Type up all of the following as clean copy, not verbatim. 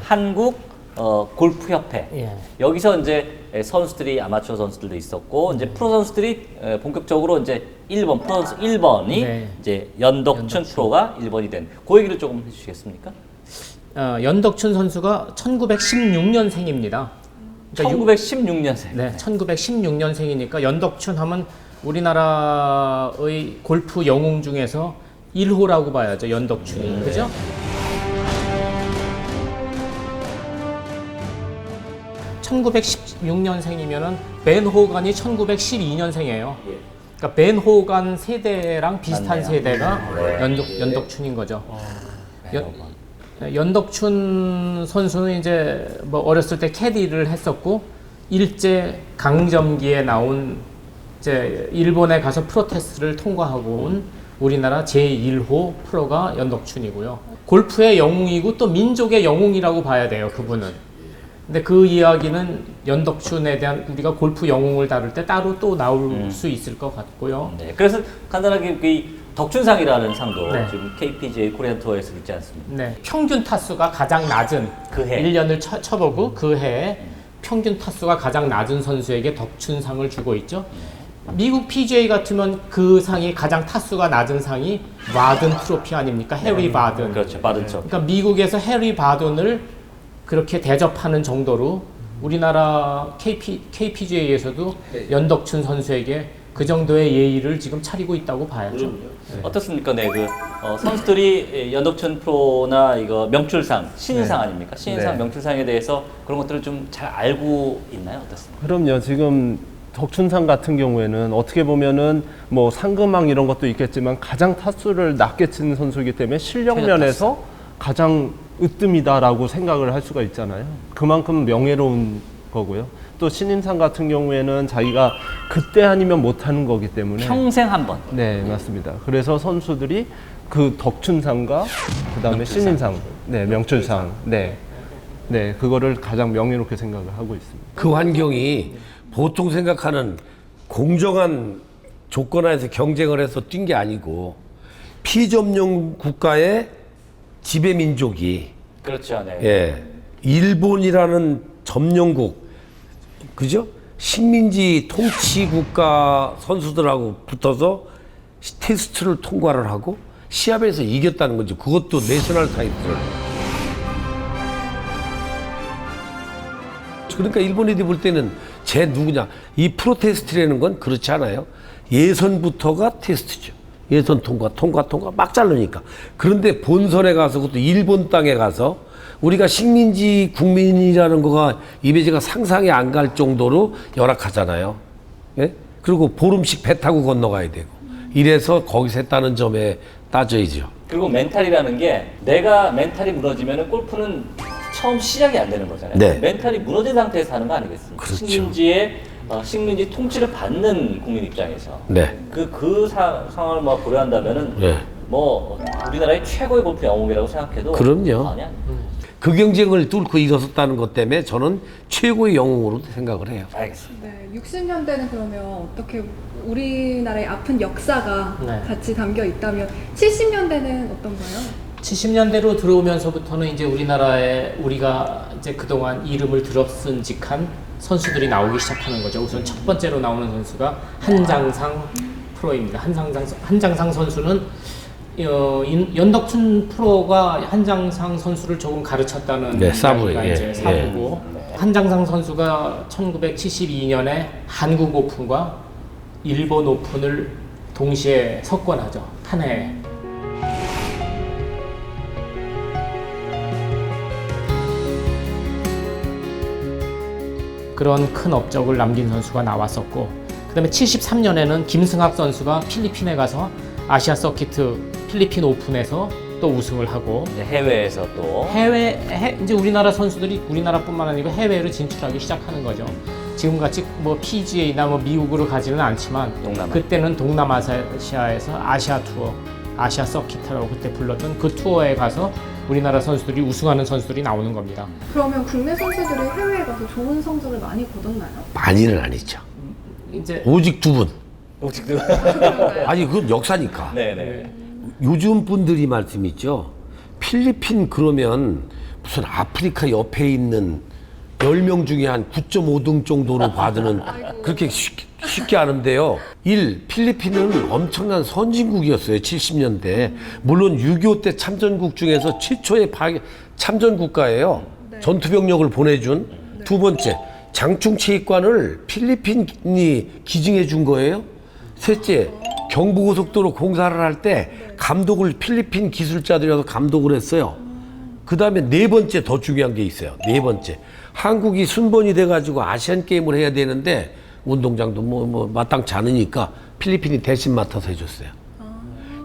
한국 골프협회. 예. 여기서 이제 선수들이 아마추어 선수들도 있었고 이제 프로 선수들이 본격적으로 이제 1번 프로 선수 1번이 네. 이제 연덕춘 프로가 1번이 된. 그 얘기를 조금 해주시겠습니까? 연덕춘 선수가 1916년생입니다. 1916년생. 네, 1916년생이니까 연덕춘 하면 우리나라의 골프 영웅 중에서 1호라고 봐야죠. 연덕춘이. 그죠? (1916년생이면은) 벤 호간이 1912년생이에요. 그러니까 벤 호간 세대랑 비슷한 맞네요. 세대가 네. 연덕춘인 거죠. 연덕춘 선수는 이제 뭐 어렸을 때 캐디를 했었고 일제 강점기에 나온 이제 일본에 가서 프로테스트를 통과하고 온 우리나라 제1호 프로가 연덕춘이고요. 골프의 영웅이고 또 민족의 영웅이라고 봐야 돼요, 그분은. 근데 그 이야기는 연덕춘에 대한 우리가 골프 영웅을 다룰 때 따로 또 나올 수 있을 것 같고요. 네, 그래서 간단하게 그 덕춘상이라는 상도 네. 지금 KPGA 코리안 투어에서 있지 않습니까? 네, 평균 타수가 가장 낮은 그 해. 1년을 쳐보고 그 해에 평균 타수가 가장 낮은 선수에게 덕춘상을 주고 있죠. 미국 PGA 같으면 그 상이 가장 타수가 낮은 상이 바든 트로피 아닙니까? 해리 바든. 그렇죠, 바든처. 그러니까 미국에서 해리 바든을 그렇게 대접하는 정도로 우리나라 KPGA에서도 연덕춘 선수에게 그 정도의 예의를 지금 차리고 있다고 봐야죠. 어떻습니까? 네, 그 선수들이 연덕춘 프로나 이거 명출상, 신인상 아닙니까? 신인상, 네. 명출상에 대해서 그런 것들을 좀 잘 알고 있나요? 어떻습니까? 그럼요. 지금 덕춘상 같은 경우에는 어떻게 보면은 뭐 상금왕 이런 것도 있겠지만 가장 타수를 낮게 치는 선수이기 때문에 실력 면에서 가장 으뜸이다라고 생각을 할 수가 있잖아요. 그만큼 명예로운 거고요. 또 신인상 같은 경우에는 자기가 그때 아니면 못하는 거기 때문에 평생 한 번. 네, 맞습니다. 그래서 선수들이 그 덕춘상과 그다음에 명출상. 신인상, 네, 명출상, 네, 그거를 가장 명예롭게 생각을 하고 있습니다. 그 환경이 보통 생각하는 공정한 조건 하에서 경쟁을 해서 뛴 게 아니고 피점령 국가의 지배 민족이 그렇죠, 네. 예, 일본이라는 점령국, 그죠? 식민지 통치 국가 선수들하고 붙어서 테스트를 통과를 하고 시합에서 이겼다는 거죠. 그것도 내셔널 타이틀을. 그러니까 일본 애들이 볼 때는 쟤 누구냐. 이 프로 테스트라는 건 그렇지 않아요. 예선부터가 테스트죠. 예선 통과 막 자르니까. 그런데 본선에 가서 그것도 일본 땅에 가서 우리가 식민지 국민이라는 거가 이미지가 상상이 안 갈 정도로 열악하잖아요. 예? 그리고 보름씩 배 타고 건너가야 되고. 이래서 거기서 했다는 점에 따져야죠. 그리고 멘탈이라는 게 내가 멘탈이 무너지면 골프는 처음 시작이 안 되는 거잖아요. 네. 멘탈이 무너진 상태에서 하는 거 아니겠습니까? 그렇죠. 식민지 통치를 받는 국민 입장에서 네. 그 상황을 뭐 고려한다면은 네. 뭐 우리나라의 최고의 골프 영웅이라고 생각해도 그럼요. 아니야. 그 경쟁을 뚫고 일어섰다는 것 때문에 저는 최고의 영웅으로 생각을 해요. 알겠습니다. 네, 60년대는 그러면 어떻게 우리나라의 아픈 역사가 네. 같이 담겨 있다면 70년대는 어떤가요? 70년대로 들어오면서부터는 이제 우리나라에 우리가 이제 그동안 이름을 들었은직한 선수들이 나오기 시작하는 거죠. 우선 첫 번째로 나오는 선수가 한장상 프로입니다. 한장상 선수는 연덕춘 프로가 한장상 선수를 조금 가르쳤다는 네, 사부, 이야기가 예, 이제 사부고 한장상 선수가 1972년에 한국 오픈과 일본 오픈을 동시에 석권하죠. 한 해에. 그런 큰 업적을 남긴 선수가 나왔었고, 그 다음에 73년에는 김승학 선수가 필리핀에 가서 아시아 서키트 필리핀 오픈에서 또 우승을 하고, 이제 해외에서 또 이제 우리나라 선수들이 우리나라뿐만 아니고 해외로 진출하기 시작하는 거죠. 지금같이 뭐 PGA나 뭐 미국으로 가지는 않지만 동남아. 그때는 동남아시아에서 아시아 투어, 아시아 서키트라고 그때 불렀던 그 투어에 가서 우리나라 선수들이 우승하는 선수들이 나오는 겁니다. 그러면 국내 선수들이 해외에 가서 좋은 성적을 많이 거뒀나요? 많이는 아니죠. 이제 오직 두 분. 그런가요? 아니 그건 역사니까. 네네. 요즘 분들이 말씀 있죠. 필리핀 그러면 무슨 아프리카 옆에 있는 10명 중에 한 9.5등 정도로 받는 그렇게 쉽게 하는데요. 1. 필리핀은 엄청난 선진국이었어요. 70년대. 물론 6.25 때 참전국 중에서 최초의 참전 국가예요. 전투병력을 보내준. 두 번째, 장충체육관을 필리핀이 기증해 준 거예요. 셋째, 경부고속도로 공사를 할 때 감독을 필리핀 기술자들이 와서 감독을 했어요. 그 다음에 네 번째 더 중요한 게 있어요. 네 번째. 한국이 순번이 돼가지고 아시안 게임을 해야 되는데 운동장도 뭐 마땅치 않으니까 필리핀이 대신 맡아서 해줬어요.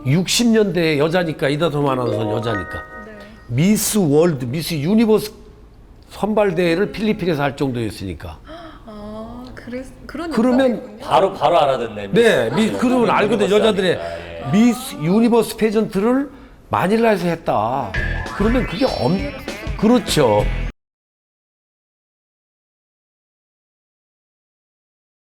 60년대 여자니까 이다솜 아나운서는 여자니까 미스 월드, 미스 유니버스 선발대회를 필리핀에서 할 정도였으니까. 그런 그러면 역사가 있군요. 바로 알아듣네. 네, 그러면 알거든. 여자들의 미스 유니버스 페전트를 마닐라에서 했다. 그러면 그게 그렇죠.